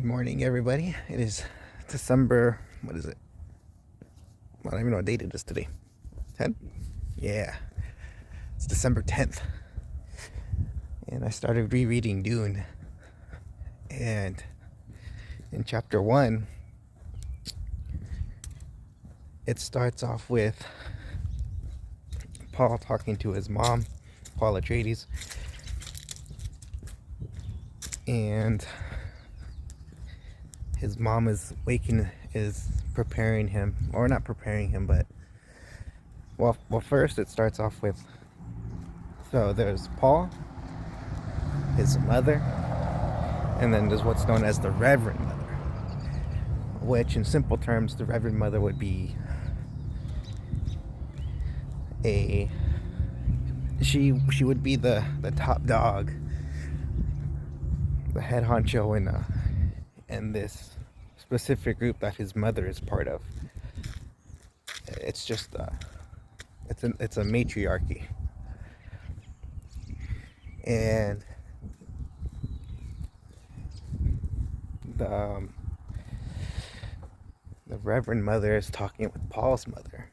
Good morning, everybody. It is December, what is it? I don't even know what date it is today. 10? Yeah, it's December 10th. And I started rereading Dune. And in chapter 1, it starts off with Paul talking to his mom, Paul Atreides. And his mom is preparing him, or not preparing him, but well, first it starts off with, so there's Paul, his mother, and then there's what's known as the Reverend Mother, which in simple terms, the Reverend Mother would be she would be the top dog, the head honcho in this specific group that his mother is part of. It's just it's a matriarchy. And the Reverend Mother is talking with Paul's mother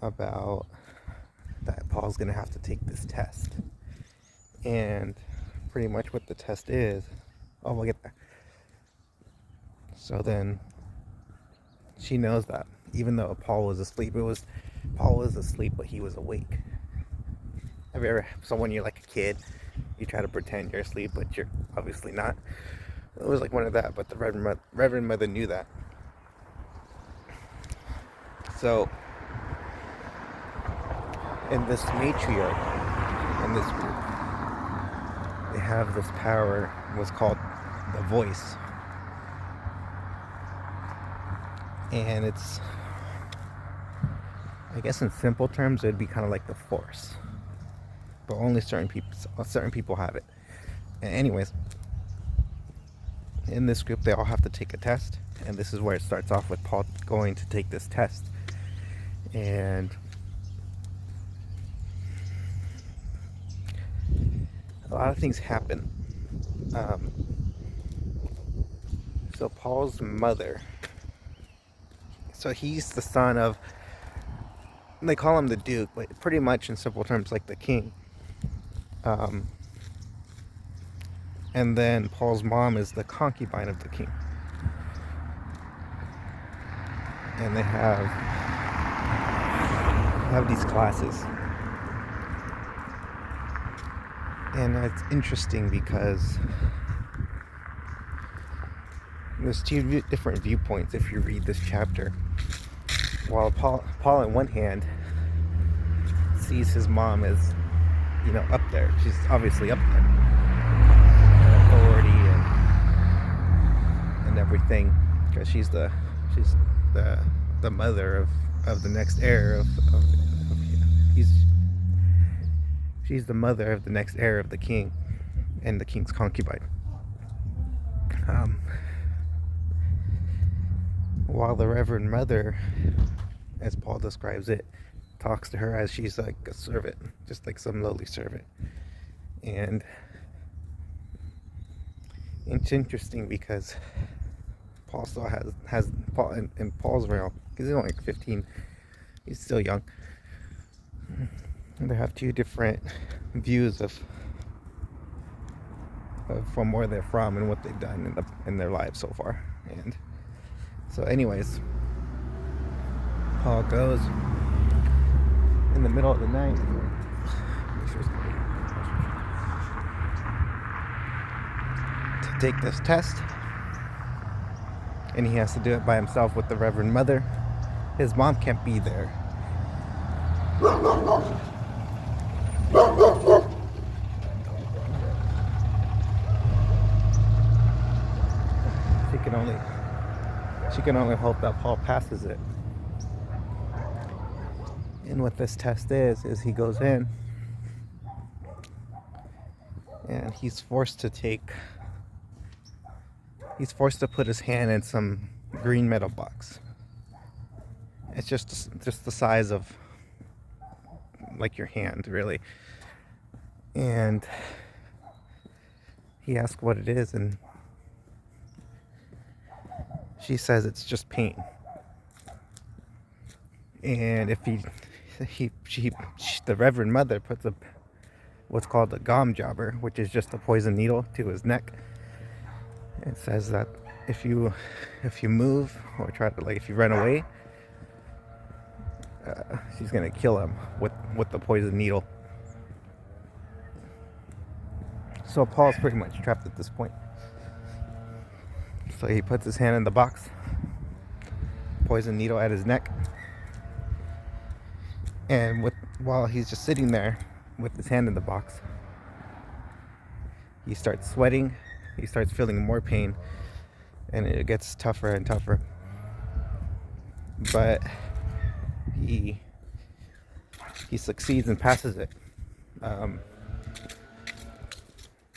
about that Paul's gonna have to take this test. And pretty much what the test is, we'll get there. So then she knows that even though Paul was asleep, but he was awake. Have you ever, so when you're like a kid, you try to pretend you're asleep, but you're obviously not? It was like one of that, but the Reverend Mother knew that. So, in this matriarch, in this group, they have this power, what's called the voice. And it's, I guess in simple terms, it would be kind of like the Force. But only certain people have it. And anyways, in this group, they all have to take a test. And this is where it starts off with Paul going to take this test. And a lot of things happen. So Paul's mother, so he's the son of, they call him the Duke, but pretty much in simple terms like the king. And then Paul's mom is the concubine of the king. And they have these classes. And it's interesting because there's two different viewpoints if you read this chapter. While Paul on one hand sees his mom as, up there. She's obviously up there. Authority and everything. Because she's the mother of the next heir she's the mother of the next heir of the king and the king's concubine. While the Reverend Mother, as Paul describes it, talks to her as she's like a servant, just like some lowly servant. And it's interesting because Paul still has Paul in Paul's realm, because he's only like 15, he's still young. And they have two different views of from where they're from and what they've done in their lives so far. And so anyways, Paul goes in the middle of the night to take this test, and he has to do it by himself with the Reverend Mother. His mom can't be there. She can only hope that Paul passes it. And what this test is he goes in and he's forced to put his hand in some green metal box. It's just the size of like your hand, really. And he asks what it is, and she says it's just pain. And if the Reverend Mother puts what's called a gom jobber, which is just a poison needle, to his neck. It says that if you move or try to, like, if you run away, she's gonna kill him with the poison needle. So Paul's pretty much trapped at this point. So he puts his hand in the box, poison needle at his neck, and while he's just sitting there with his hand in the box, he starts sweating, he starts feeling more pain, and it gets tougher and tougher. But he succeeds and passes it.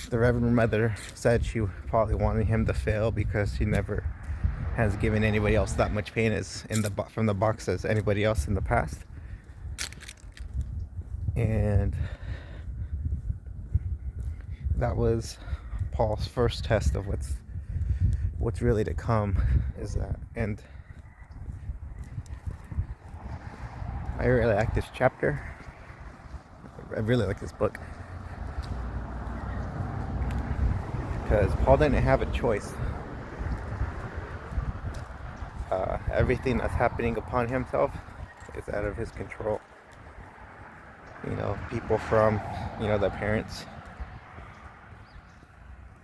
The Reverend Mother said she probably wanted him to fail because she never has given anybody else that much pain from the box as anybody else in the past. And that was Paul's first test of what's really to come, is that. And I really like this chapter. I really like this book because Paul didn't have a choice. Everything that's happening upon himself is out of his control. People from, the parents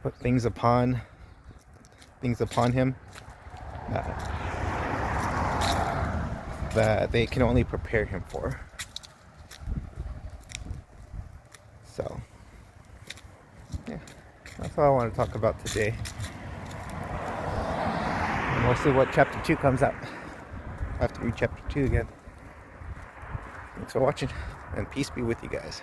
put things upon him that they can only prepare him for. So, yeah, that's all I want to talk about today. And we'll see what chapter 2 comes out. I have to read chapter 2 again. Thanks for watching, and peace be with you guys.